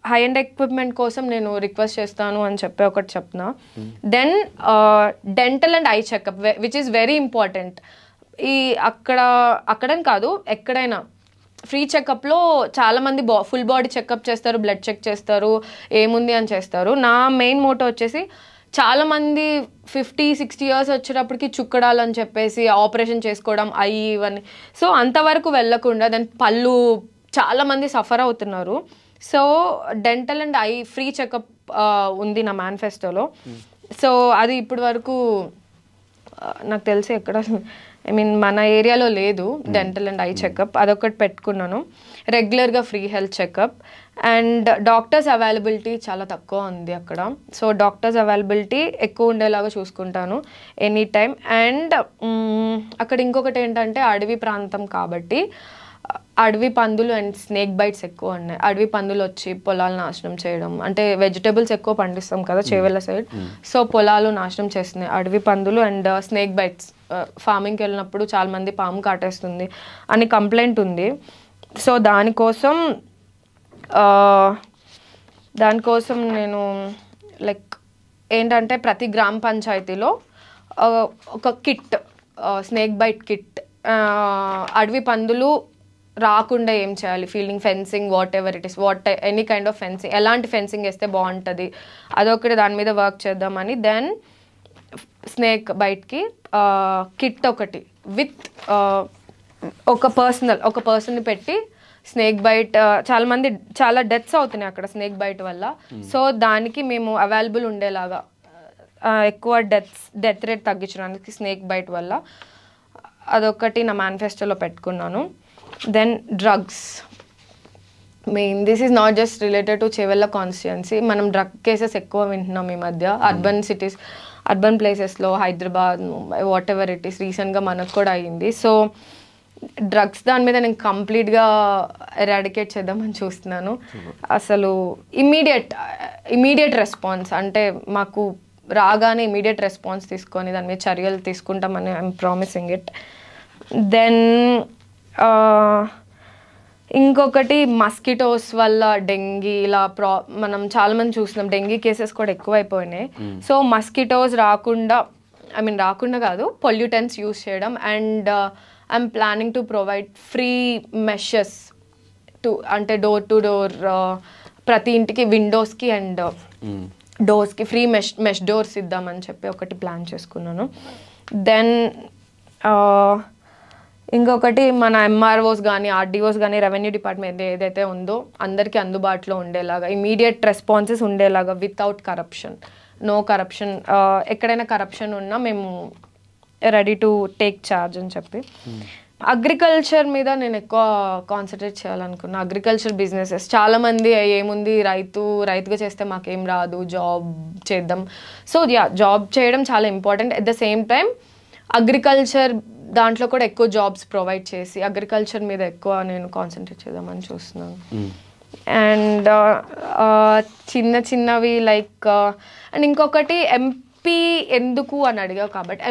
Speaker 2: హై ఎండ్ ఎక్విప్మెంట్ కోసం నేను రిక్వెస్ట్ చేస్తాను అని చెప్పి ఒకటి చెప్తున్నా. Then dental and eye checkup which is very important. అక్కడని కాదు ఎక్కడైనా ఫ్రీ చెకప్లో చాలామంది ఫుల్ బాడీ చెకప్ చేస్తారు, బ్లడ్ చెక్ చేస్తారు, ఏముంది అని చేస్తారు. నా మెయిన్ మోటో వచ్చేసి చాలామంది 50-60 years వచ్చేటప్పటికి చుక్కడాలని చెప్పేసి ఆపరేషన్ చేసుకోవడం అయ్యి ఇవన్నీ. సో అంతవరకు వెళ్ళకుండా దాని పళ్ళు చాలామంది సఫర్ అవుతున్నారు. So dental and I free checkup ఉంది నా మేనిఫెస్టోలో. సో అది ఇప్పటి వరకు నాకు తెలిసి ఎక్కడ మన ఏరియాలో లేదు డెంటల్ అండ్ ఐ చెకప్, అదొకటి పెట్టుకున్నాను. రెగ్యులర్గా free health checkup. And doctors availability చాలా తక్కువ ఉంది అక్కడ. సో డాక్టర్స్ అవైలబిలిటీ ఎక్కువ ఉండేలాగా చూసుకుంటాను ఎనీ టైం. అండ్ అక్కడ ఇంకొకటి ఏంటంటే అడవి ప్రాంతం కాబట్టి అడవి పందులు అండ్ స్నేక్ బైట్స్ ఎక్కువ ఉన్నాయి. అడవి పందులు వచ్చి పొలాలు నాశనం చేయడం, అంటే వెజిటేబుల్స్ ఎక్కువ పండిస్తాం కదా చేవెళ్ళ సైడ్, సో పొలాలు నాశనం చేస్తున్నాయి అడవి పందులు. అండ్ స్నేక్ బైట్స్, ఫార్మింగ్కి వెళ్ళినప్పుడు చాలా మంది పాము కాటేస్తుంది అని కంప్లైంట్ ఉంది. సో దానికోసం నేను లైక్ ఏంటంటే ప్రతి గ్రామ పంచాయతీలో ఒక కిట్, స్నేక్ బైట్ కిట్, అడవి పందులు రాకుండా ఏం చేయాలి, fielding, fencing, what ever it is, any kind of fencing, ఎలాంటి ఫెన్సింగ్ వేస్తే బాగుంటుంది అదొకటి, దాని మీద వర్క్ చేద్దామని. దెన్ స్నేక్ బైట్కి కిట్ ఒకటి విత్ ఒక పర్సన్ని పెట్టి, స్నేక్ బైట్ చాలా డెత్స్ అవుతున్నాయి అక్కడ స్నేక్ బైట్ వల్ల. సో దానికి మేము అవైలబుల్ ఉండేలాగా ఎక్కువ డెత్ రేట్ తగ్గించడానికి స్నేక్ బైట్ వల్ల అదొకటి నా మేనిఫెస్టోలో పెట్టుకున్నాను. Then drugs main, this is not just related to Chevella constituency. మనం డ్రగ్ కేసెస్ ఎక్కువ వింటున్నాం ఈ మధ్య అర్బన్ ప్లేసెస్లో, Hyderabad, Mumbai, whatever it is. రీసెంట్గా మనకు కూడా అయ్యింది. సో డ్రగ్స్ దాని మీద నేను కంప్లీట్గా ఎరాడికేట్ చేద్దామని చూస్తున్నాను. అసలు ఇమీడియట్ రెస్పాన్స్, అంటే మాకు రాగానే ఇమీడియట్ రెస్పాన్స్ తీసుకొని దాని మీద చర్యలు తీసుకుంటామని ఐఎమ్ ప్రామిసింగ్ ఇట్. దెన్ ఇంకొకటి మస్కిటోస్ వల్ల డెంగీ, ఇలా మనం చాలామంది చూస్తున్నాం, డెంగీ కేసెస్ కూడా ఎక్కువైపోయినాయి. సో మస్కిటోస్ రాకుండా కాదు, పొల్యూటెంట్స్ యూస్ చేయడం. And I'm planning to provide free meshes అంటే డోర్ టు డోర్, ప్రతి ఇంటికి విండోస్కి అండ్ డోర్స్కి ఫ్రీ మెష్ డోర్స్ ఇద్దామని చెప్పి ఒకటి ప్లాన్ చేసుకున్నాను. దెన్ ఇంకొకటి మన ఎంఆర్ఓస్ కానీ, ఆర్డీఓస్ కానీ, రెవెన్యూ డిపార్ట్మెంట్ ఏదైతే ఉందో అందరికీ అందుబాటులో ఉండేలాగా, ఇమీడియట్ రెస్పాన్సెస్ ఉండేలాగా, వితౌట్ కరప్షన్, నో కరప్షన్. ఎక్కడైనా కరప్షన్ ఉన్నా మేము రెడీ టు టేక్ ఛార్జ్ అని చెప్పి. అగ్రికల్చర్ మీద నేను ఎక్కువ కాన్సన్ట్రేట్ చేయాలనుకున్నా. అగ్రికల్చర్ బిజినెసెస్, చాలామంది ఏముంది రైతుగా చేస్తే మాకేం రాదు, జాబ్ చేద్దాం. సో జాబ్ చేయడం చాలా important. At the same time agriculture దాంట్లో కూడా ఎక్కువ జాబ్స్ ప్రొవైడ్ చేసి అగ్రికల్చర్ మీద ఎక్కువ నేను కాన్సన్ట్రేట్ చేద్దామని చూస్తున్నాను. అండ్ చిన్నవి లైక్, అండ్ ఇంకొకటి ఎంపీ ఎందుకు అని అడిగావు కాబట్టి,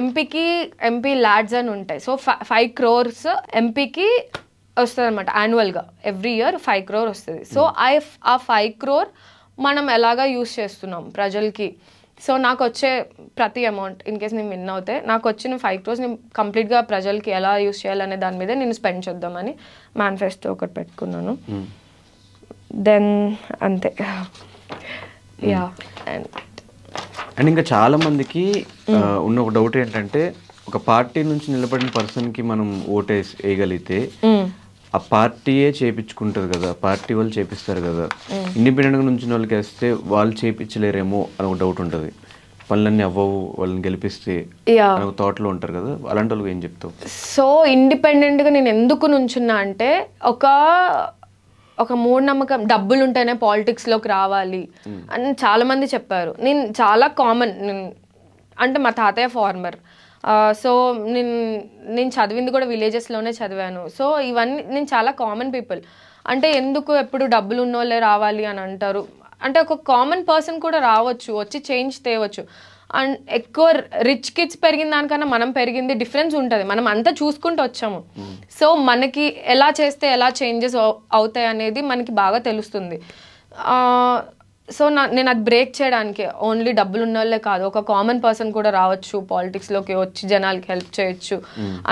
Speaker 2: ఎంపీ ల్యాడ్స్ అని ఉంటాయి. సో 5 crores ఎంపీకి వస్తుంది అనమాట యాన్యువల్గా, ఎవ్రీ ఇయర్ 5 crore వస్తుంది. సో ఆ 5 crore మనం ఎలాగా యూస్ చేస్తున్నాం ప్రజలకి. సో నాకు వచ్చే ప్రతి అమౌంట్, ఇన్ కేస్ నేను విన్ అవుతే, నాకు వచ్చిన 5 crores నేను కంప్లీట్గా ప్రజలకి ఎలా యూస్ చేయాలనే దాని మీద నేను స్పెండ్ చేద్దామని మేనిఫెస్టో ఒకటి పెట్టుకున్నాను. దెన్ అంతే. యా.
Speaker 1: అండ్ ఇంకా చాలా మందికి ఉన్న ఒక డౌట్ ఏంటంటే, ఒక పార్టీ నుంచి నిలబడిన పర్సన్కి మనం ఓటేసి వేయగలిగితే ఆ పార్టీయే చేయించుకుంటారు కదా, పార్టీ వాళ్ళు చేపిస్తారు కదా, ఇండిపెండెంట్గా నుంచి వాళ్ళకి వేస్తే వాళ్ళు చేయించలేరేమో అని ఒక డౌట్ ఉంటుంది. పనులన్నీ అవ్వవు వాళ్ళని గెలిపిస్తే అని ఒక థాట్లో ఉంటారు కదా, అలాంటి వాళ్ళకి ఏం చెప్తావు?
Speaker 2: సో ఇండిపెండెంట్గా నేను ఎందుకు నుంచున్నా అంటే, ఒక మూఢనమ్మకం, డబ్బులు ఉంటేనే పాలిటిక్స్లోకి రావాలి అని చాలామంది చెప్పారు. నేను చాలా కామన్, అంటే మా తాతయ్య ఫార్మర్, సో నేను చదివింది కూడా విలేజెస్లోనే చదివాను. సో ఇవన్నీ నేను చాలా కామన్ పీపుల్. అంటే ఎందుకు ఎప్పుడు డబ్బులు ఉన్నోళ్ళే రావాలి అని అంటారు. అంటే ఒక కామన్ పర్సన్ కూడా రావచ్చు, వచ్చి చేంజ్ తేవచ్చు. అండ్ ఎక్కువ రిచ్ కిడ్స్ పెరిగిన దానికన్నా మనం పెరిగింది డిఫరెన్స్ ఉంటుంది. మనం అంతా చూసుకుంటూ వచ్చాము. సో మనకి ఎలా చేస్తే ఎలా చేంజెస్ అవుతాయి అనేది మనకి బాగా తెలుస్తుంది. సో నేను అది బ్రేక్ చేయడానికి, ఓన్లీ డబ్బులు ఉన్న వాళ్ళే కాదు, ఒక కామన్ పర్సన్ కూడా రావచ్చు పాలిటిక్స్లోకి, వచ్చి జనాలకి హెల్ప్ చేయొచ్చు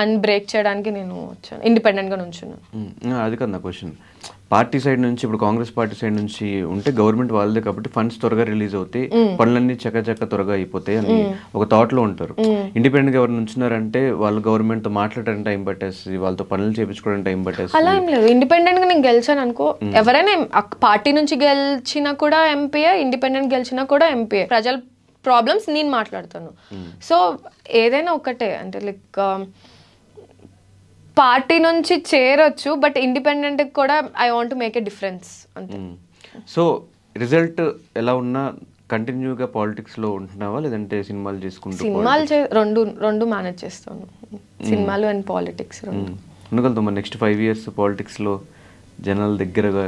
Speaker 2: అని బ్రేక్ చేయడానికి నేను వచ్చాను, ఇండిపెండెంట్గా నుంచున్నాను.
Speaker 1: అది కాదు నా క్వశ్చన్. పార్టీ సైడ్ నుంచి, ఇప్పుడు కాంగ్రెస్ పార్టీ సైడ్ నుంచి ఉంటే గవర్నమెంట్ వాళ్ళదే కాబట్టి ఫండ్స్ త్వరగా రిలీజ్ అవుతాయి, పనులన్నీ చక్క త్వరగా అయిపోతాయి అని ఒక థాట్లో ఉంటారు. ఇండిపెండెంట్గా ఎవరు నుంచున్నారంటే వాళ్ళు గవర్నమెంట్తో మాట్లాడడానికి టైం పట్టేస్తుంది, వాళ్ళతో పనులు చేయించుకోవడానికి టైం పట్టేస్తుంది.
Speaker 2: అలా ఏం లేదు. ఇండిపెండెంట్గా నేను గెలిచాను అనుకో, ఎవరైనా పార్టీ నుంచి గెలిచినా కూడా ఎంపీఏ, ఇండిపెండెంట్ గెలిచినా కూడా ఎంపీఏ. ప్రజల ప్రాబ్లమ్స్ నేను మాట్లాడతాను. సో ఏదైనా ఒకటే, అంటే లైక్ పార్టీ నుంచి చేరొచ్చు, బట్ ఇండిపెండెంట్ కూడా I want to make a difference అంతే.
Speaker 1: సో రిజల్ట్ ఎలా ఉన్నా కంటిన్యూగా పాలిటిక్స్లో ఉంటున్నావా, లేదంటే సినిమాలు చేసుకుంటూ?
Speaker 2: సినిమాలు రెండు మేనేజ్ చేస్తాను, సినిమాలు అండ్ పాలిటిక్స్ రెండు.
Speaker 1: ఉండగలుగుతాం మరి నెక్స్ట్ 5 years పాలిటిక్స్లో జనాల దగ్గరగా?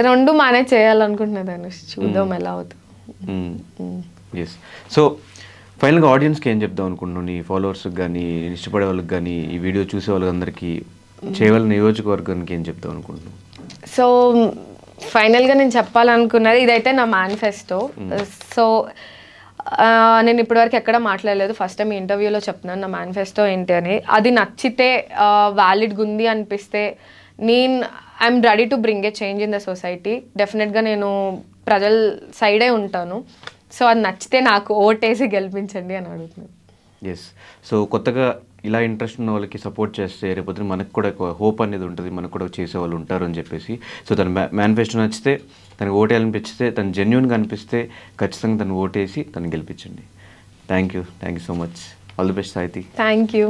Speaker 2: రెండు మేనేజ్ చేయాలనుకుంటున్నాను ధనుష్, చూద్దాం ఎలా అవుతుంది.
Speaker 1: ఎస్. సో ఫైనల్గా ఆడియన్స్కి ఏం చెప్దాం అనుకుంటున్నాను, నీ ఫాలోవర్స్కి కానీ ఇష్టపడే వాళ్ళకి కానీ ఈ వీడియో చూసే వాళ్ళందరికీ చేయవలసిన నియోజకవర్గానికి ఏం చెప్దాం అనుకుంటున్నాను?
Speaker 2: సో ఫైనల్గా నేను చెప్పాలనుకున్నది ఇదైతే నా మేనిఫెస్టో. సో నేను ఇప్పటివరకు ఎక్కడ మాట్లాడలేదు, ఫస్ట్ టైం ఇంటర్వ్యూలో చెప్తున్నాను నా మేనిఫెస్టో ఏంటి అని. అది నచ్చితే వ్యాలిడ్గా ఉంది అనిపిస్తే I'm ready to bring A change in the society. డెఫినెట్గా నేను ప్రజల సైడే ఉంటాను. సో అది నచ్చితే నాకు ఓటేసి గెలిపించండి అని అడుగుతున్నాను.
Speaker 1: ఎస్. సో కొత్తగా ఇలా ఇంట్రెస్ట్ ఉన్న వాళ్ళకి సపోర్ట్ చేస్తే రేపొద్దున మనకు కూడా హోప్ అనేది ఉంటుంది, మనకు కూడా చేసే వాళ్ళు ఉంటారు అని చెప్పేసి. సో తన మేనిఫెస్టో నచ్చితే, తనకు ఓటేయాలనిపిస్తే, తను జెన్యున్గా అనిపిస్తే ఖచ్చితంగా తను ఓటేసి తను గెలిపించండి. Thank you so much. All the best Sahiti.
Speaker 2: Thank you.